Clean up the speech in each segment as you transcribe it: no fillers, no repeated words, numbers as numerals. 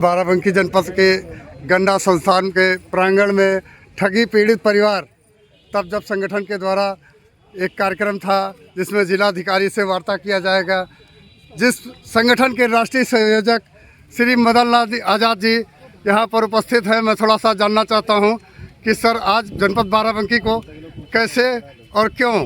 बाराबंकी जनपद के गंडा संस्थान के प्रांगण में ठगी पीड़ित परिवार तब जब संगठन के द्वारा एक कार्यक्रम था जिसमें जिलाधिकारी से वार्ता किया जाएगा। जिस संगठन के राष्ट्रीय संयोजक श्री मदन लाल आज़ाद जी यहाँ पर उपस्थित हैं, मैं थोड़ा सा जानना चाहता हूँ कि सर आज जनपद बाराबंकी को कैसे और क्यों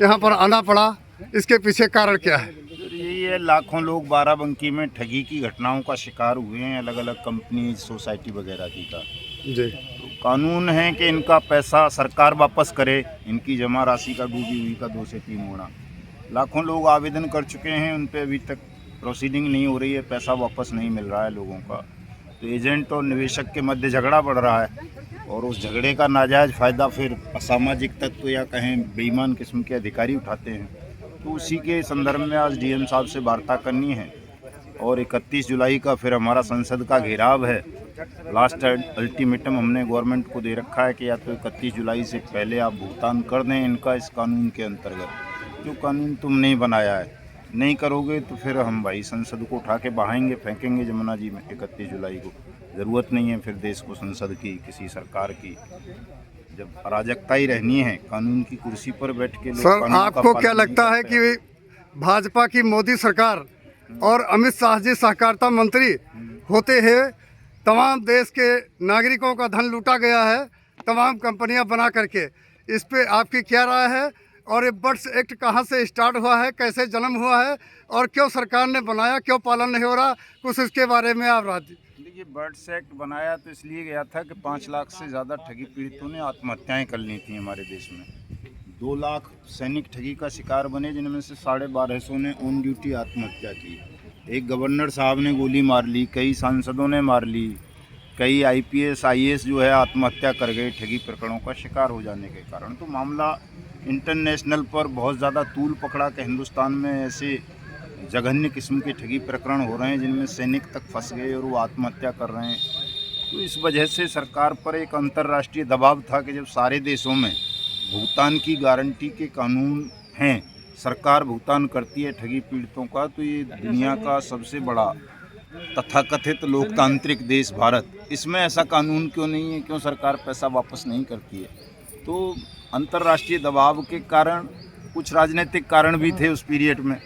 यहाँ पर आना पड़ा, इसके पीछे कारण क्या है? ये लाखों लोग बाराबंकी में ठगी की घटनाओं का शिकार हुए हैं, अलग अलग कंपनी सोसाइटी वगैरह की का जी। तो कानून है कि इनका पैसा सरकार वापस करे, इनकी जमा राशि का डूबी हुई का 2 से 3 गुना। लाखों लोग आवेदन कर चुके हैं, उन पे अभी तक प्रोसीडिंग नहीं हो रही है, पैसा वापस नहीं मिल रहा है लोगों का। तो एजेंट और निवेशक के मध्य झगड़ा बढ़ रहा है और उस झगड़े का नाजायज़ फ़ायदा फिर असामाजिक तत्व या कहें बेईमान किस्म के अधिकारी उठाते हैं। तो उसी के संदर्भ में आज डीएम साहब से वार्ता करनी है और 31 जुलाई का फिर हमारा संसद का घेराव है। लास्ट अल्टीमेटम हमने गवर्नमेंट को दे रखा है कि या तो 31 जुलाई से पहले आप भुगतान कर दें इनका इस कानून के अंतर्गत। जो कानून तुम नहीं बनाया है, नहीं करोगे तो फिर हम भाई संसद को उठा के बहाएंगे, फेंकेंगे जमुना जी में 31 जुलाई को। ज़रूरत नहीं है फिर देश को संसद की, किसी सरकार की। जब अराजकता ही रहनी है, कानून की कुर्सी पर बैठ के। सर आपको क्या लगता है कि भाजपा की मोदी सरकार और अमित शाह जी सहकारिता मंत्री होते हुए तमाम देश के नागरिकों का धन लूटा गया है, तमाम कंपनियां बना करके, इस पे आपकी क्या राय है? और ये बर्ड्स एक्ट कहां से स्टार्ट हुआ है, कैसे जन्म हुआ है और क्यों सरकार ने बनाया, क्यों पालन नहीं हो रहा, कुछ इसके बारे में आप राज्य। देखिए, बर्ड्स एक्ट बनाया तो इसलिए गया था कि 5 लाख से ज़्यादा ठगी पीड़ितों ने आत्महत्याएं कर ली थी हमारे देश में। 2 लाख सैनिक ठगी का शिकार बने, जिनमें से 1250 ने ऑन ड्यूटी आत्महत्या की। एक गवर्नर साहब ने गोली मार ली, कई सांसदों ने मार ली, कई IPS IAS जो है आत्महत्या कर गए ठगी प्रकरणों का शिकार हो जाने के कारण। तो मामला इंटरनेशनल पर बहुत ज़्यादा तूल पकड़ा कि हिंदुस्तान में ऐसे जघन्य किस्म के ठगी प्रकरण हो रहे हैं जिनमें सैनिक तक फंस गए और वो आत्महत्या कर रहे हैं। तो इस वजह से सरकार पर एक अंतर्राष्ट्रीय दबाव था कि जब सारे देशों में भुगतान की गारंटी के कानून हैं, सरकार भुगतान करती है ठगी पीड़ितों का, तो ये दुनिया का सबसे बड़ा तथाकथित लोकतांत्रिक देश भारत, इसमें ऐसा कानून क्यों नहीं है, क्यों सरकार पैसा वापस नहीं करती है? तो अंतर्राष्ट्रीय दबाव के कारण, कुछ राजनीतिक कारण भी थे उस पीरियड में।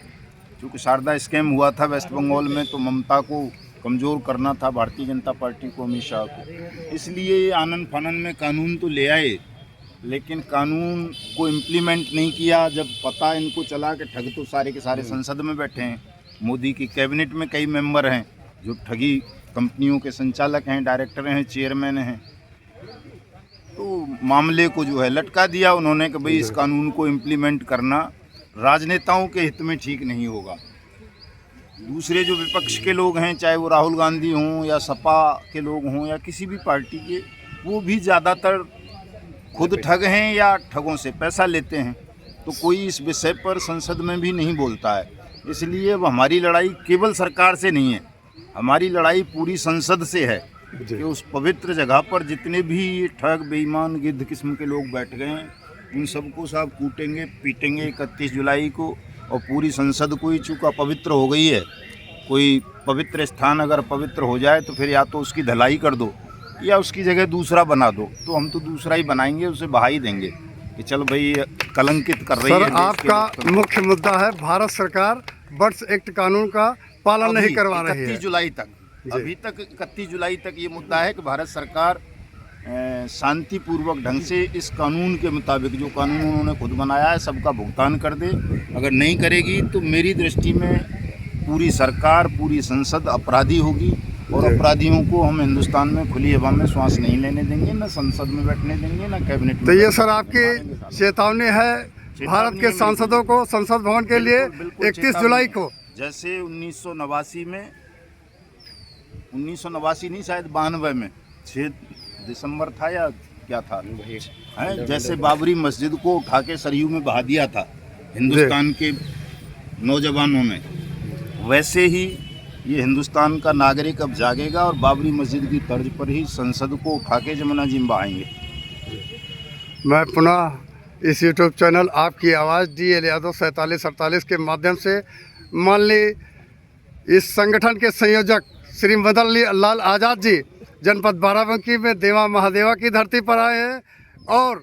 क्योंकि शारदा स्कैम हुआ था वेस्ट बंगाल में, तो ममता को कमज़ोर करना था, भारतीय जनता पार्टी को, अमित शाह को। इसलिए आनन फानन में कानून तो ले आए, लेकिन कानून को इम्प्लीमेंट नहीं किया। जब पता इनको चला कि ठग तो सारे के सारे संसद में बैठे हैं, मोदी की कैबिनेट में कई मेंबर हैं जो ठगी कंपनियों के संचालक हैं, डायरेक्टर हैं, चेयरमैन हैं, तो मामले को जो है लटका दिया उन्होंने कि भाई इस कानून को इम्प्लीमेंट करना राजनेताओं के हित में ठीक नहीं होगा। दूसरे जो विपक्ष के लोग हैं, चाहे वो राहुल गांधी हों या सपा के लोग हों या किसी भी पार्टी के, वो भी ज़्यादातर खुद ठग हैं या ठगों से पैसा लेते हैं। तो कोई इस विषय पर संसद में भी नहीं बोलता है। इसलिए अब हमारी लड़ाई केवल सरकार से नहीं है, हमारी लड़ाई पूरी संसद से है कि उस पवित्र जगह पर जितने भी ठग, बेईमान, गिद्ध किस्म के लोग बैठ गए हैं, उन सबको साहब कूटेंगे, पीटेंगे 31 जुलाई को। और पूरी संसद को ही चूँकि पवित्र हो गई है, कोई पवित्र स्थान अगर पवित्र हो जाए तो फिर या तो उसकी धलाई कर दो या उसकी जगह दूसरा बना दो। तो हम तो दूसरा ही बनाएंगे, उसे बहा ही देंगे कि चलो भाई कलंकित कर रही है। सर आपका मुख्य मुद्दा है भारत सरकार बर्ड्स एक्ट कानून का पालन नहीं करवा रही है। 31 जुलाई तक, अभी तक 31 जुलाई तक ये मुद्दा है कि भारत सरकार शांतिपूर्वक ढंग से इस कानून के मुताबिक, जो कानून उन्होंने खुद बनाया है, सबका भुगतान कर दे। अगर नहीं करेगी तो मेरी दृष्टि में पूरी सरकार, पूरी संसद अपराधी होगी और अपराधियों को हम हिंदुस्तान में खुली हवा में श्वास नहीं लेने देंगे, न संसद में बैठने देंगे, न कैबिनेट में। तो ये सर आपकी चेतावनी है भारत के सांसदों को संसद भवन के लिए 31 जुलाई को। जैसे 1989 में, 1989 नहीं शायद 92 में 6 दिसंबर था या क्या था, है जैसे बाबरी मस्जिद को उठा के सरयू में बहा दिया था हिंदुस्तान के नौजवानों ने, वैसे ही ये हिंदुस्तान का नागरिक अब जागेगा और बाबरी मस्जिद की तर्ज पर ही संसद को उठा के जमुना जी में बहाएंगे। मैं पुनः इस यूट्यूब चैनल आपकी आवाज़ DL यादव 4748 के माध्यम से मान ली इस संगठन के संयोजक श्री मदन लाल आज़ाद जी जनपद बाराबंकी में देवा महादेवा की धरती पर आए हैं और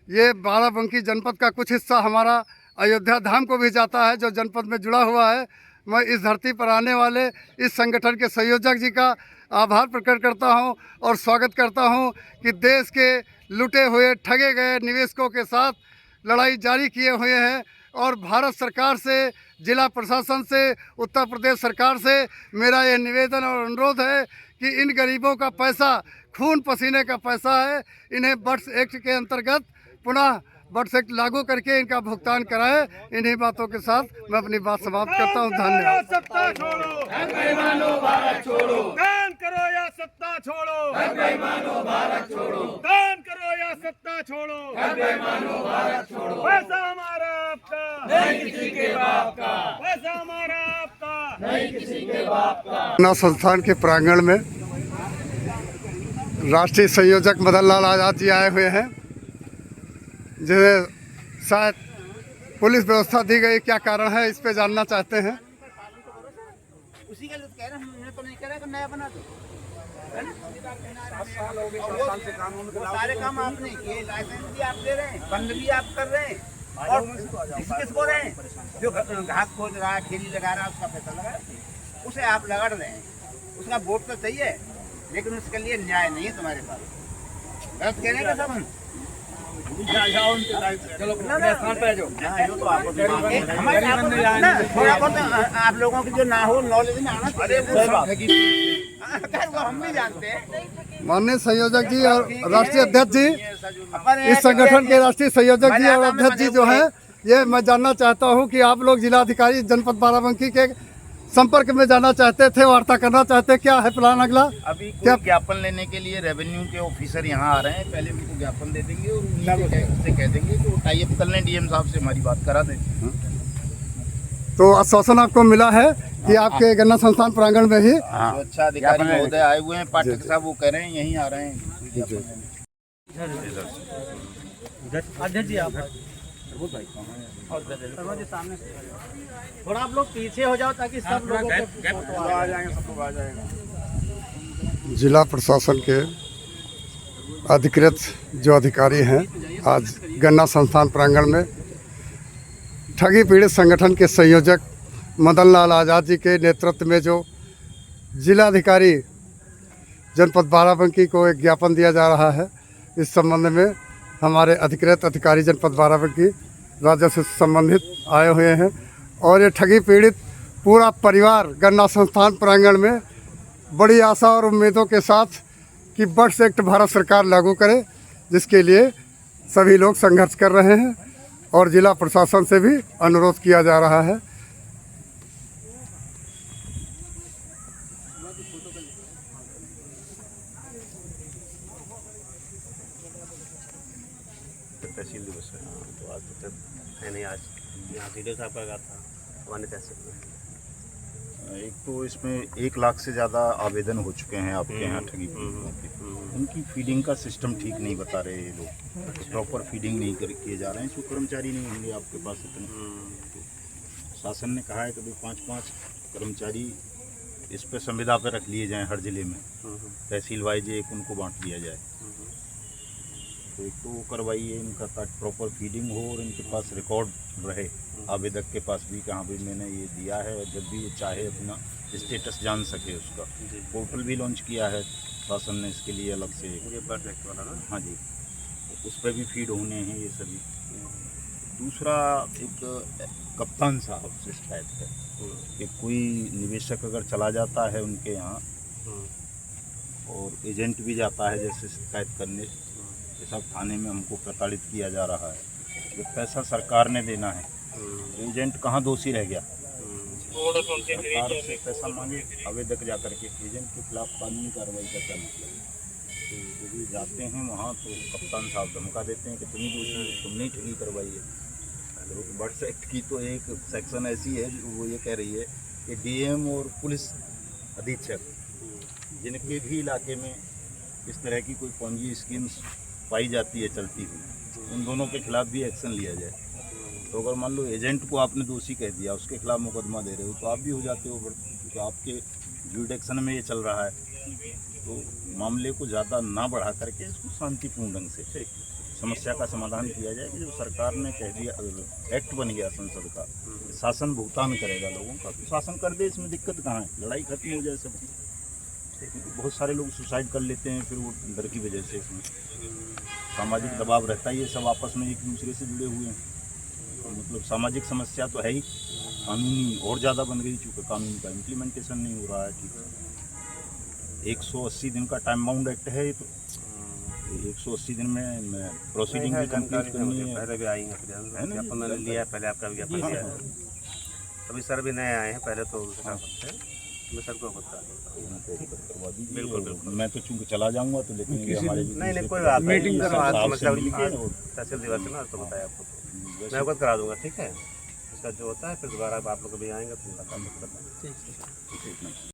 ये बाराबंकी जनपद का कुछ हिस्सा हमारा अयोध्या धाम को भी जाता है जो जनपद में जुड़ा हुआ है। मैं इस धरती पर आने वाले इस संगठन के संयोजक जी का आभार प्रकट करता हूं और स्वागत करता हूं कि देश के लुटे हुए ठगे गए निवेशकों के साथ लड़ाई जारी किए हुए हैं और भारत सरकार से, जिला प्रशासन से, उत्तर प्रदेश सरकार से मेरा यह निवेदन और अनुरोध है कि इन गरीबों का पैसा खून पसीने का पैसा है, इन्हें बट्स एक्ट के अंतर्गत पुनः बट्स एक्ट लागू करके इनका भुगतान कराएं। इन्हीं बातों के साथ मैं अपनी बात समाप्त करता हूं। धन्यवाद। सत्ता छोड़ो, भारत छोड़ो, दान करो या सत्ता छोड़ो, भारत छोड़ो, दान करो या सत्ता छोड़ो, भारत छोड़ो। पैसा हमारा आपका नहीं किसी के बाप का, पैसा हमारा आपका नहीं किसी के बाप का। गन्ना संस्थान के प्रांगण में राष्ट्रीय संयोजक मदन लाल आज़ाद जी आए हुए हैं, जिन्हें शायद पुलिस व्यवस्था दी गई, क्या कारण है इस पे जानना चाहते हैं। उसी का कह रहे हैं, हमने तो नहीं कह रहा कि नया बना दो। सारे काम आपने किए, लाइसेंस भी आप दे रहे हैं, बंद भी आप कर रहे हैं और किस बोल रहे हैं जो घास खोद रहा है, खेती लगा रहा है, उसका पैसा लगा रहे हैं, उसे आप लगा रहे हैं। उसका वोट तो चाहिए लेकिन उसके लिए न्याय नहीं है तुम्हारे पास। गलत कह रहे हैं सब हम। थोड़ा बहुत आप लोगों की जो ना हो नॉलेज में आना चाहिए, वो हम भी जानते हैं। माननीय संयोजक जी और राष्ट्रीय अध्यक्ष जी, इस संगठन के राष्ट्रीय संयोजक जी और अध्यक्ष जी जो हैं, ये मैं जानना चाहता हूं कि आप लोग जिलाधिकारी जनपद बाराबंकी के संपर्क में जाना चाहते थे, वार्ता करना चाहते, क्या है प्लान अगला? अभी क्या ज्ञापन लेने के लिए रेवेन्यू के ऑफिसर यहाँ आ रहे हैं, पहले उनको ज्ञापन दे देंगे और उनसे कह देंगे कि वो टाई अप कर लें, डीएम साहब से हमारी बात करा दें। तो आश्वासन आपको मिला है कि आपके गन्ना संस्थान प्रांगण में ही अच्छा अधिकारी महोदय आए हुए हैं, पाठक साहब वो कह रहे हैं यहीं आ रहे हैं। अध्यक्ष जी आप थोड़ा आप लोग पीछे हो जाओ ताकि सब लोगों के फोटो आ जाएंगे, सब लोग आ जाएंगे। जिला प्रशासन के अधिकृत जो अधिकारी हैं आज गन्ना संस्थान प्रांगण में ठगी पीड़ित संगठन के संयोजक मदन लाल आज़ाद जी के नेतृत्व में जो जिलाधिकारी जनपद बाराबंकी को एक ज्ञापन दिया जा रहा है, इस संबंध में हमारे अधिकृत अधिकारी जनपद बाराबंकी राज्य से संबंधित आए हुए हैं और ये ठगी पीड़ित पूरा परिवार गन्ना संस्थान प्रांगण में बड़ी आशा और उम्मीदों के साथ कि बट्स एक्ट भारत सरकार लागू करे, जिसके लिए सभी लोग संघर्ष कर रहे हैं और जिला प्रशासन से भी अनुरोध किया जा रहा है। तहसील दिवस है तो आज तो है नहीं, आज यहाँ वीडियो साहब का था हमारे तहसील में। एक तो इसमें 1 लाख से ज़्यादा आवेदन हो चुके हैं आपके यहाँ ठगी पीड़ितों के। उनकी फीडिंग का सिस्टम ठीक नहीं बता रहे ये लोग, प्रॉपर फीडिंग नहीं किए जा रहे हैं, तो कर्मचारी नहीं होंगे आपके पास इतने। शासन ने कहा है कि भाई 5-5 कर्मचारी इस पे संविदा पे रख लिए जाएं हर जिले में, तहसील वाइज एक उनको बांट दिया जाए। तो एक तो वो करवाइए इनका, ताकि प्रॉपर फीडिंग हो और इनके पास रिकॉर्ड रहे आवेदक के पास भी, कहाँ भी मैंने ये दिया है, और जब भी वो चाहे अपना स्टेटस जान सके उसका। पोर्टल भी लॉन्च किया है शासन ने इसके लिए अलग से, ये बर्थ एक्ट वाला ना। हाँ जी, उस पर भी फीड होने हैं ये सभी। दूसरा एक कप्तान साहब से शिकायत है कि कोई निवेशक अगर चला जाता है उनके यहाँ और एजेंट भी जाता है जैसे शिकायत करने, ये सब थाने में हमको प्रताड़ित किया जा रहा है। जो पैसा सरकार ने देना है तो एजेंट कहाँ दोषी रह गया? सरकार से पैसा मांगे आवेदक जा करके, एजेंट के खिलाफ कानूनी कार्रवाई का क्या मतलब है? तो यदि जाते हैं वहाँ तो कप्तान साहब धमका देते हैं कि तुम ही दोषी हो, तुमने ही ठगी करवाई है। तो बट्स एक्ट की तो एक सेक्शन ऐसी है जो वो ये कह रही है कि डीएम और पुलिस अधीक्षक जिनके भी इलाके में इस तरह की कोई पंजी स्कीम्स पाई जाती है चलती हुई, उन दोनों के खिलाफ भी एक्शन लिया जाए। तो अगर मान लो एजेंट को आपने दोषी कह दिया, उसके खिलाफ मुकदमा दे रहे हो, तो आप भी हो जाते हो, क्योंकि आपके जुडिक्शन में ये चल रहा है, तो मामले को ज़्यादा ना बढ़ा करके इसको शांतिपूर्ण ढंग से समस्या का समाधान किया जाए कि जो सरकार ने कह दिया, एक्ट बन गया संसद का, शासन भुगतान करेगा लोगों का, तो शासन कर दे, इसमें दिक्कत कहाँ है, लड़ाई खत्म हो जाए सबकी। बहुत सारे लोग सुसाइड कर लेते हैं फिर वो डर की वजह से, इसमें सामाजिक दबाव रहता है, ये सब आपस में एक दूसरे से जुड़े हुए हैं, तो मतलब सामाजिक समस्या तो है ही, कानूनी और ज़्यादा बन गई, चूँकि कानून का इम्प्लीमेंटेशन नहीं हो रहा है ठीक से। 180 दिन का टाइम बाउंड एक्ट है ये, तो 180 दिन में प्रोसीडिंग भी कंप्लीट करनी है। पहले भी आएंगे, विज्ञापन मैंने लिया है, पहले आपका विज्ञापन लिया है। अभी सर भी नए आए हैं, पहले तो उनसे क्या करते हैं, मैं सर को बता करवा दीजिए। बिल्कुल, बिल्कुल। मैं तो चूँकि चला जाऊँगा तो, लेकिन ये हमारे नहीं कोई बात नहीं, मीटिंग तहसील दिवस से ना तो बताया आपको, मैं अवगत करा दूंगा, ठीक है। इसका जो होता है फिर दोबारा आप लोग भी आएंगे तो मुलाकात करते हैं।